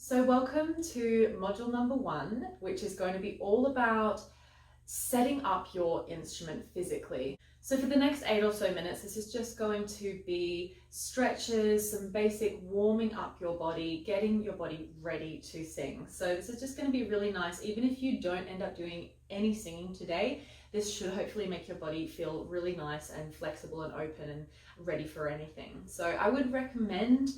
So welcome to module number 1, which is going to be all about setting up your instrument physically. So for the next 8 or so minutes, this is just going to be stretches, some basic warming up your body, getting your body ready to sing. So this is just going to be really nice. Even if you don't end up doing any singing today, this should hopefully make your body feel really nice and flexible and open and ready for anything. So I would recommend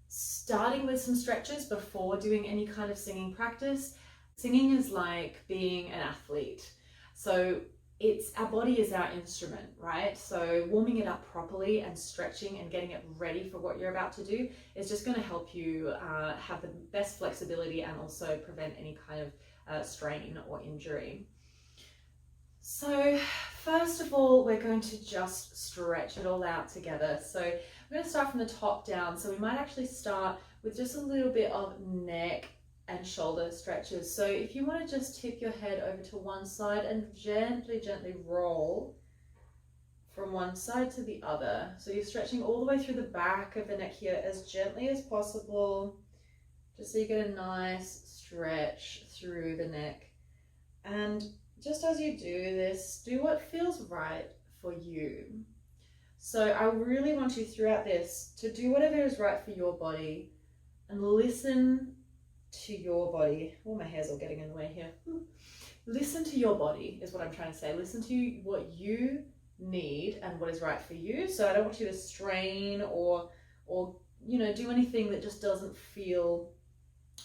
starting with some stretches before doing any kind of singing practice. Singing is like being an athlete. So our body is our instrument, right? So warming it up properly and stretching and getting it ready for what you're about to do is just going to help you have the best flexibility and also prevent any kind of strain or injury. So first of all, we're going to just stretch it all out together. So we're going to start from the top down. So we might actually start with just a little bit of neck and shoulder stretches. So if you want to just tip your head over to one side and gently roll from one side to the other. So you're stretching all the way through the back of the neck here as gently as possible, just so you get a nice stretch through the neck. And just as you do this, do what feels right for you. So I really want you throughout this to do whatever is right for your body and listen to your body. Oh, my hair's all getting in the way here. Listen to your body is what I'm trying to say. Listen to what you need and what is right for you. So I don't want you to strain or do anything that just doesn't feel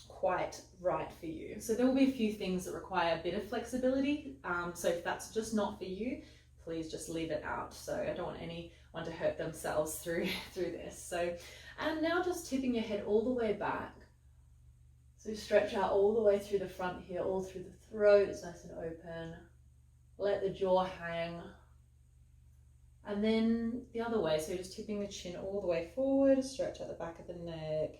quite right for you. So there will be a few things that require a bit of flexibility. So if that's just not for you, please just leave it out. So I don't want anyone to hurt themselves through this. So, and now just tipping your head all the way back. So stretch out all the way through the front here, all through the throat. It's nice and open. Let the jaw hang. And then the other way. So just tipping the chin all the way forward, stretch out the back of the neck.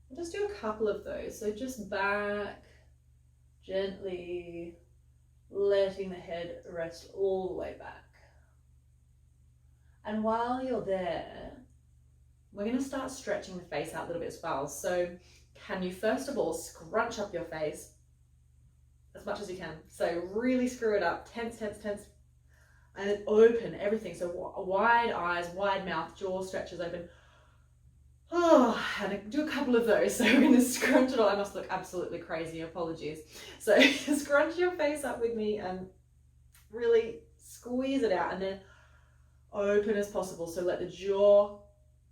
And just do a couple of those. So just back, gently letting the head rest all the way back. And while you're there, we're going to start stretching the face out a little bit as well. So can you first of all scrunch up your face as much as you can? So really screw it up, tense, and then open everything. So wide eyes, wide mouth, jaw stretches open. Oh, and do a couple of those. So we're going to scrunch it all. I must look absolutely crazy, apologies. So scrunch your face up with me and really squeeze it out and then open as possible. So let the jaw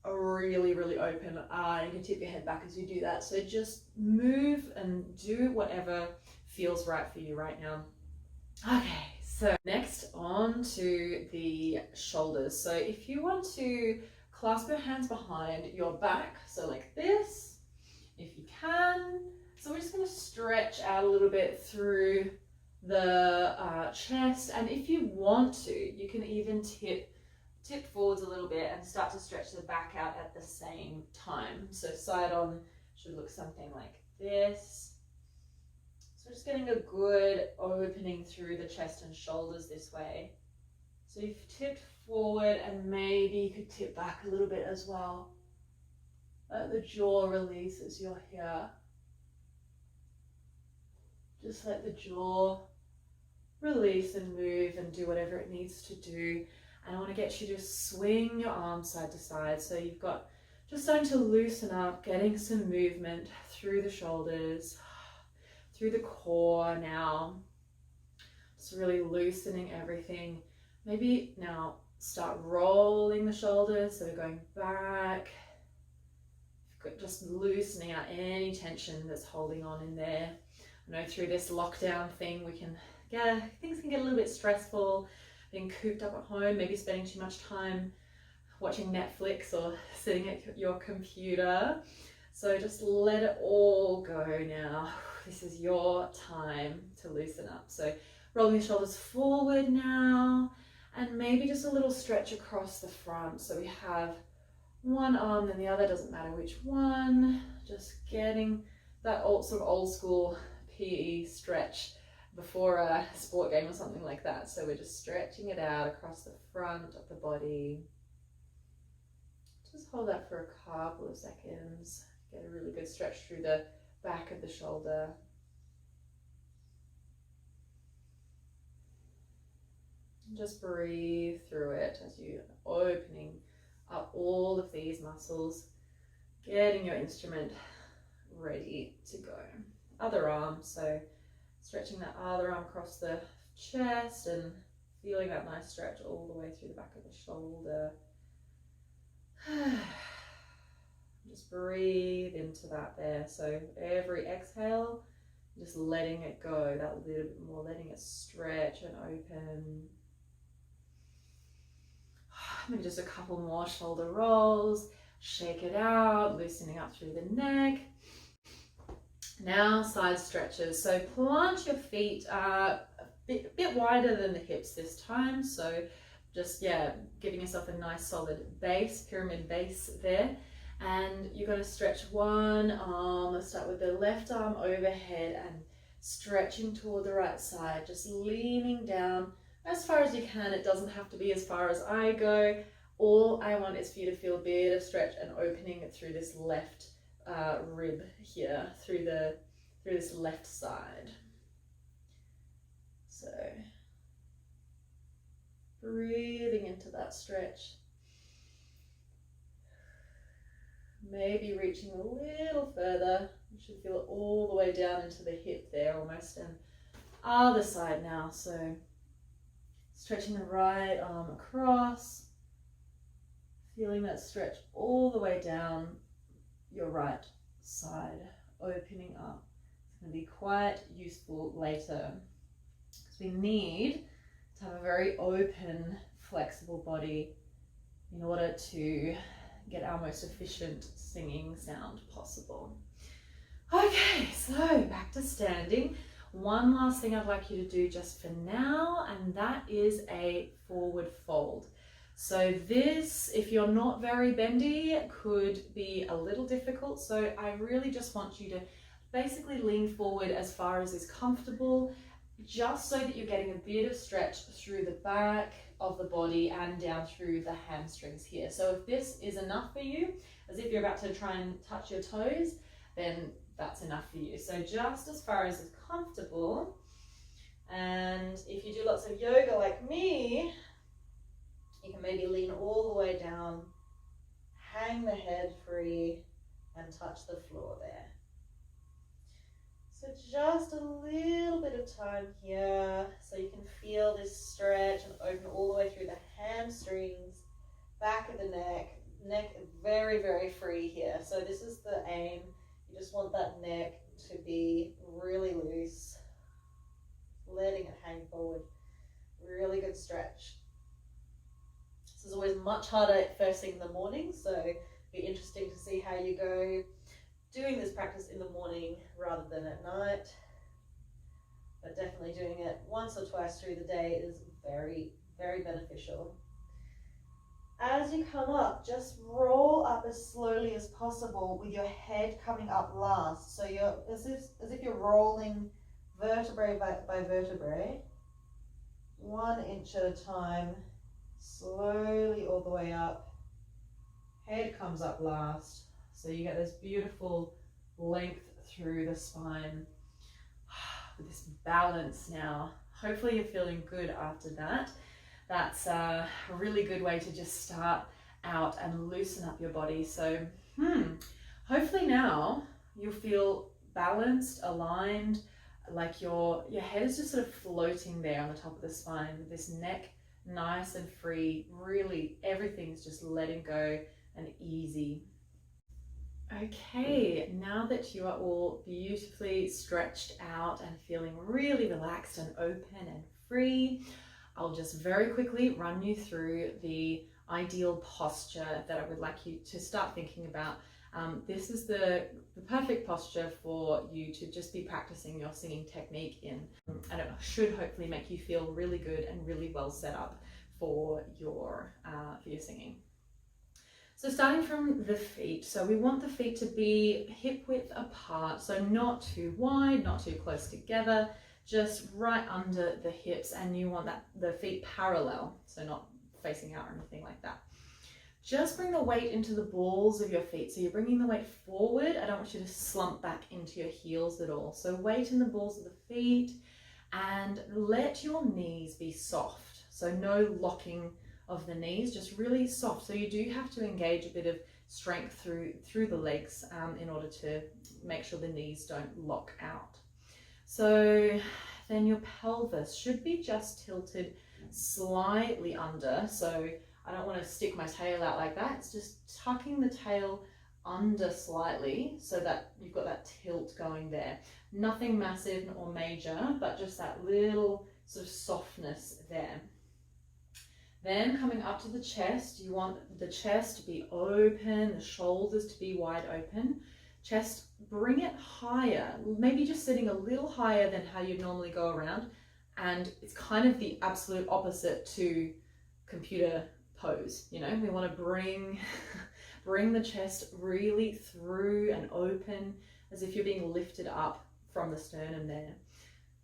really open. You can tip your head back as you do that. So just move and do whatever feels right for you right now. Okay, so next on to the shoulders. So if you want to clasp your hands behind your back, so like this, if you can. So we're just going to stretch out a little bit through the chest, and if you want to, you can even tip forwards a little bit and start to stretch the back out at the same time. So side on should look something like this. So just getting a good opening through the chest and shoulders this way. So you've tipped forward and maybe you could tip back a little bit as well. Let the jaw release as you're here. Just let the jaw release and move and do whatever it needs to do. And I want to get you to swing your arms side to side. So you've got just starting to loosen up, getting some movement through the shoulders, through the core now. Just really loosening everything. Maybe now start rolling the shoulders. So we're going back, just loosening out any tension that's holding on in there. I know through this lockdown thing, things can get a little bit stressful. Being cooped up at home, maybe spending too much time watching Netflix or sitting at your computer. So just let it all go now. This is your time to loosen up. So rolling the shoulders forward now, and maybe just a little stretch across the front. So we have one arm then the other, doesn't matter which one. Just getting that sort of old school PE stretch before a sport game or something like that. So we're just stretching it out across the front of the body. Just hold that for a couple of seconds. Get a really good stretch through the back of the shoulder. Just breathe through it as you're opening up all of these muscles, getting your instrument ready to go. Other arm, so stretching that other arm across the chest and feeling that nice stretch all the way through the back of the shoulder. Just breathe into that there. So every exhale, just letting it go, that little bit more, letting it stretch and open. Maybe just a couple more shoulder rolls, shake it out, loosening up through the neck. Now side stretches. So plant your feet a bit wider than the hips this time. So just, giving yourself a nice solid base, pyramid base there. And you're going to stretch one arm. Let's start with the left arm overhead and stretching toward the right side, just leaning down as far as you can. It doesn't have to be as far as I go. All I want is for you to feel a bit of stretch and opening through this left rib here, through this left side. So breathing into that stretch. Maybe reaching a little further. You should feel it all the way down into the hip there almost. And other side now. So stretching the right arm across. Feeling that stretch all the way down your right side. Opening up. It's going to be quite useful later. Because we need to have a very open, flexible body in order to get our most efficient singing sound possible. Okay, so back to standing. One last thing I'd like you to do just for now, and that is a forward fold. So this, if you're not very bendy, could be a little difficult. So I really just want you to basically lean forward as far as is comfortable, just so that you're getting a bit of stretch through the back of the body and down through the hamstrings here. So if this is enough for you, as if you're about to try and touch your toes, then that's enough for you. So just as far as is comfortable. And if you do lots of yoga like me, you can maybe lean all the way down, hang the head free, and touch the floor there. So just a little bit of time here, so you can feel this stretch and open all the way through the hamstrings, back of the neck very, very free here. So this is the aim. You just want that neck to be really loose, letting it hang forward. Really good stretch. This is always much harder first thing in the morning, so it'll be interesting to see how you go doing this practice in the morning rather than at night. But definitely doing it once or twice through the day is very, very beneficial. As you come up, just roll up as slowly as possible with your head coming up last. So you're as if you're rolling vertebrae by vertebrae, 1 inch at a time, slowly all the way up. Head comes up last. So you get this beautiful length through the spine with this balance now. Hopefully you're feeling good after that. That's a really good way to just start out and loosen up your body. So hopefully now you'll feel balanced, aligned, like your head is just sort of floating there on the top of the spine with this neck nice and free. Really everything's just letting go and easy. Okay, now that you are all beautifully stretched out and feeling really relaxed and open and free, I'll just very quickly run you through the ideal posture that I would like you to start thinking about. This is the perfect posture for you to just be practicing your singing technique in, and it should hopefully make you feel really good and really well set up for your singing. So starting from the feet, so we want the feet to be hip width apart, so not too wide, not too close together, just right under the hips, and you want the feet parallel, so not facing out or anything like that. Just bring the weight into the balls of your feet. So you're bringing the weight forward. I don't want you to slump back into your heels at all. So weight in the balls of the feet, and let your knees be soft. So no locking of the knees, just really soft. So you do have to engage a bit of strength through the legs in order to make sure the knees don't lock out. So then your pelvis should be just tilted slightly under. So I don't want to stick my tail out like that. It's just tucking the tail under slightly so that you've got that tilt going there. Nothing massive or major, but just that little sort of softness there. Then coming up to the chest, you want the chest to be open, the shoulders to be wide open. Chest, bring it higher, maybe just sitting a little higher than how you'd normally go around. And it's kind of the absolute opposite to computer pose. You know, we want to bring the chest really through and open, as if you're being lifted up from the sternum there.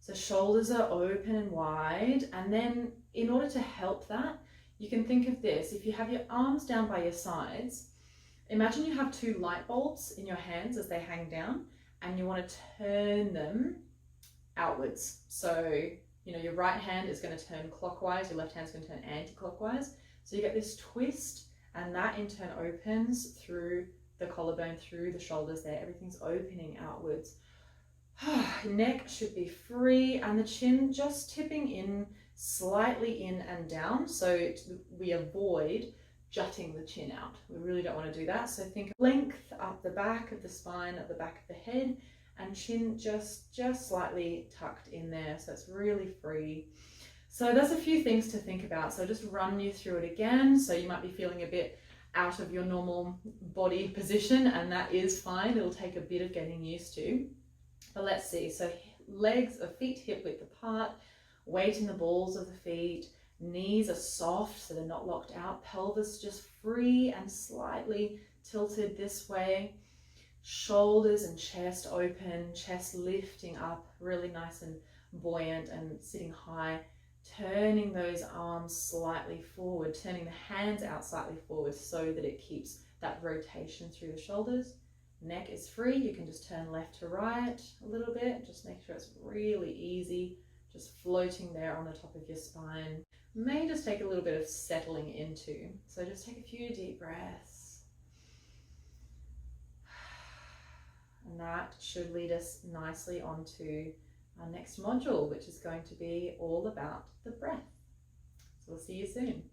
So shoulders are open and wide. And then in order to help that, you can think of this. If you have your arms down by your sides, imagine you have two light bulbs in your hands as they hang down, and you want to turn them outwards. So, you know, your right hand is going to turn clockwise, your left hand is going to turn anti-clockwise. So you get this twist, and that in turn opens through the collarbone, through the shoulders there. Everything's opening outwards. Neck should be free, and the chin just tipping in slightly in and down, so we avoid jutting the chin out. We really don't want to do that. So think of length up the back of the spine, at the back of the head, and chin just slightly tucked in there, so it's really free. So there's a few things to think about. So just run you through it again. So you might be feeling a bit out of your normal body position, and that is fine. It'll take a bit of getting used to. But let's see. So legs or feet hip width apart, weight in the balls of the feet, knees are soft so they're not locked out, pelvis just free and slightly tilted this way, shoulders and chest open, chest lifting up, really nice and buoyant and sitting high, turning those arms slightly forward, turning the hands out slightly forward so that it keeps that rotation through the shoulders. Neck is free, you can just turn left to right a little bit, just make sure it's really easy, just floating there on the top of your spine. May just take a little bit of settling into, so just take a few deep breaths. And that should lead us nicely onto our next module, which is going to be all about the breath. So we'll see you soon.